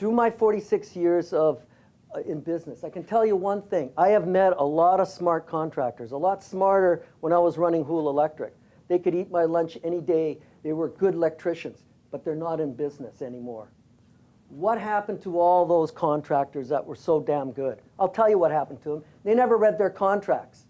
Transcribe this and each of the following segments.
through my 46 years of in business, I can tell you one thing. I have met a lot of smart contractors, a lot smarter when I was running Houle Electric. They could eat my lunch any day. They were good electricians, but they're not in business anymore. What happened to all those contractors that were so damn good? I'll tell you what happened to them. They never read their contracts.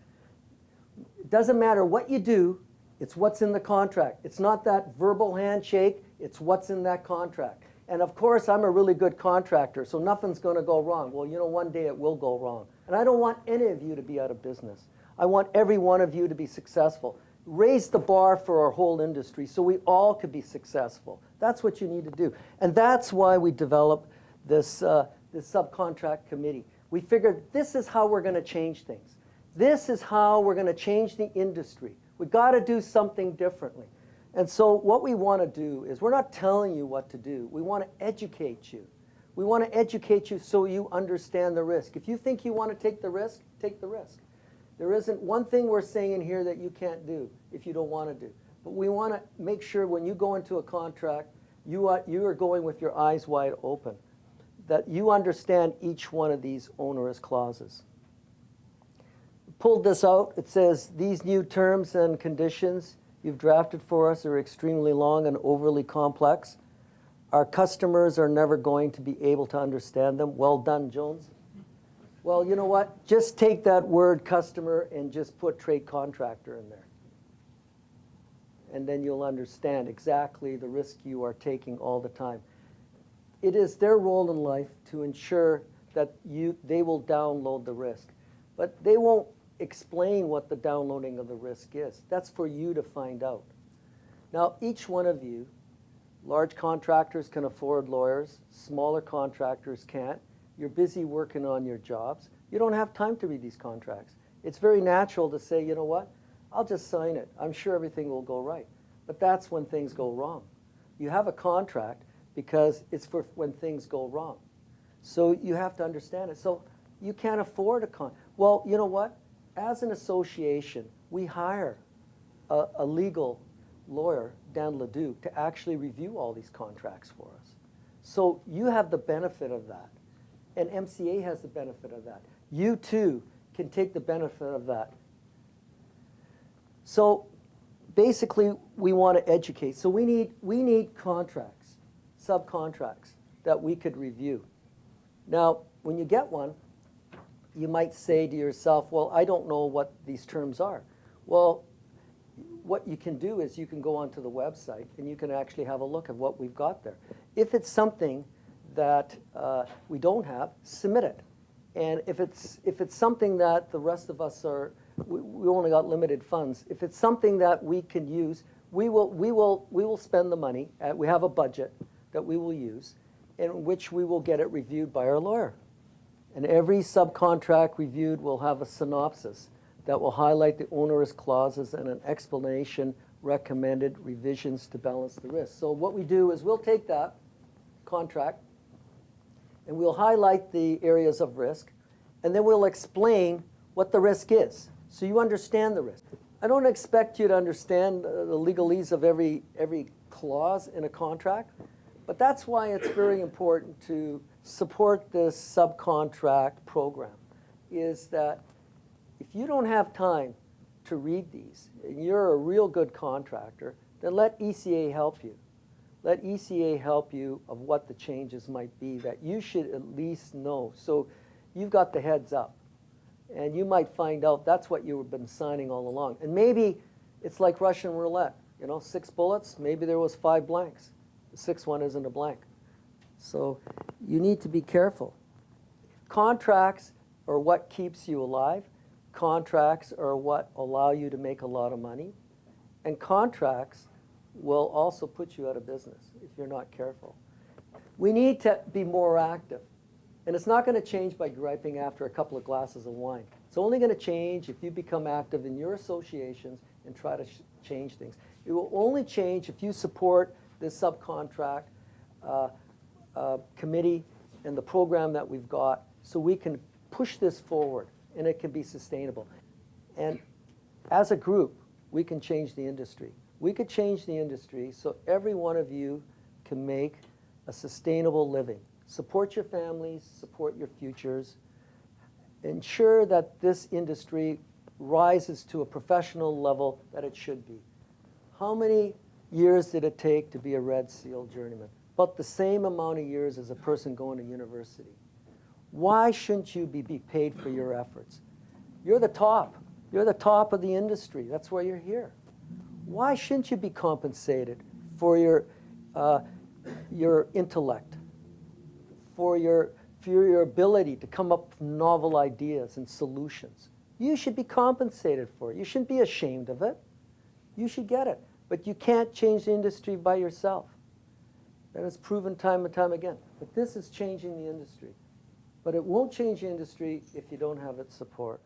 It doesn't matter what you do, it's what's in the contract. It's not that verbal handshake, it's what's in that contract. And of course, I'm a really good contractor, so nothing's going to go wrong. Well, you know, one day it will go wrong. And I don't want any of you to be out of business. I want every one of you to be successful. Raise the bar for our whole industry so we all could be successful. That's what you need to do. And that's why we developed this subcontract committee. We figured this is how we're going to change things. This is how we're going to change the industry. We've got to do something differently. And so what we want to do is, we're not telling you what to do. We want to educate you. We want to educate you so you understand the risk. If you think you want to take the risk, take the risk. There isn't one thing we're saying in here that you can't do if you don't want to do. But we want to make sure when you go into a contract, you are going with your eyes wide open, that you understand each one of these onerous clauses. Pulled this out. It says, these new terms and conditions you've drafted for us are extremely long and overly complex. Our customers are never going to be able to understand them. Well done, Jones. Well, you know what? Just take that word customer and just put trade contractor in there. And then you'll understand exactly the risk you are taking all the time. It is their role in life to ensure that they will download the risk. But they won't explain what the downloading of the risk is. That's for you to find out. Now, each one of you, large contractors can afford lawyers, smaller contractors can't. You're busy working on your jobs. You don't have time to read these contracts. It's very natural to say, you know what, I'll just sign it. I'm sure everything will go right. But that's when things go wrong. You have a contract because it's for when things go wrong. So you have to understand it. So you can't afford a well, you know what? As an association, we hire a legal lawyer, Dan Ledoux, to actually review all these contracts for us. So you have the benefit of that. And MCA has the benefit of that. You too can take the benefit of that. So basically, we want to educate. So we need contracts, subcontracts that we could review. Now, when you get one, you might say to yourself, well, I don't know what these terms are. Well, what you can do is you can go onto the website and you can actually have a look at what we've got there. If it's something that we don't have, submit it. And if it's something that the rest of us we only got limited funds. If it's something that we can use, we will spend the money. We have a budget that we will use, in which we will get it reviewed by our lawyer. And every subcontract reviewed will have a synopsis that will highlight the onerous clauses and an explanation, recommended revisions to balance the risk. So what we do is we'll take that contract and we'll highlight the areas of risk, and then we'll explain what the risk is, so you understand the risk. I don't expect you to understand the legalese of every clause in a contract, but that's why it's very important to support this subcontract program, is that if you don't have time to read these, and you're a real good contractor, then let ECA help you. Let ECA help you of what the changes might be that you should at least know. So you've got the heads up. And you might find out that's what you've been signing all along. And maybe it's like Russian roulette. You know, 6 bullets, maybe there was 5 blanks. The 6th one isn't a blank. So you need to be careful. Contracts are what keeps you alive. Contracts are what allow you to make a lot of money. And contracts will also put you out of business if you're not careful. We need to be more active. And it's not going to change by griping after a couple of glasses of wine. It's only going to change if you become active in your associations and try to change things. It will only change if you support this subcontract committee and the program that we've got, so we can push this forward and it can be sustainable. And as a group, we can change the industry. We could change the industry so every one of you can make a sustainable living. Support your families, support your futures. Ensure that this industry rises to a professional level that it should be. How many years did it take to be a Red Seal journeyman? About the same amount of years as a person going to university. Why shouldn't you be paid for your efforts? You're the top. You're the top of the industry. That's why you're here. Why shouldn't you be compensated for your intellect, for your ability to come up with novel ideas and solutions? You should be compensated for it. You shouldn't be ashamed of it. You should get it. But you can't change the industry by yourself. That is proven time and time again. But this is changing the industry. But it won't change the industry if you don't have its support.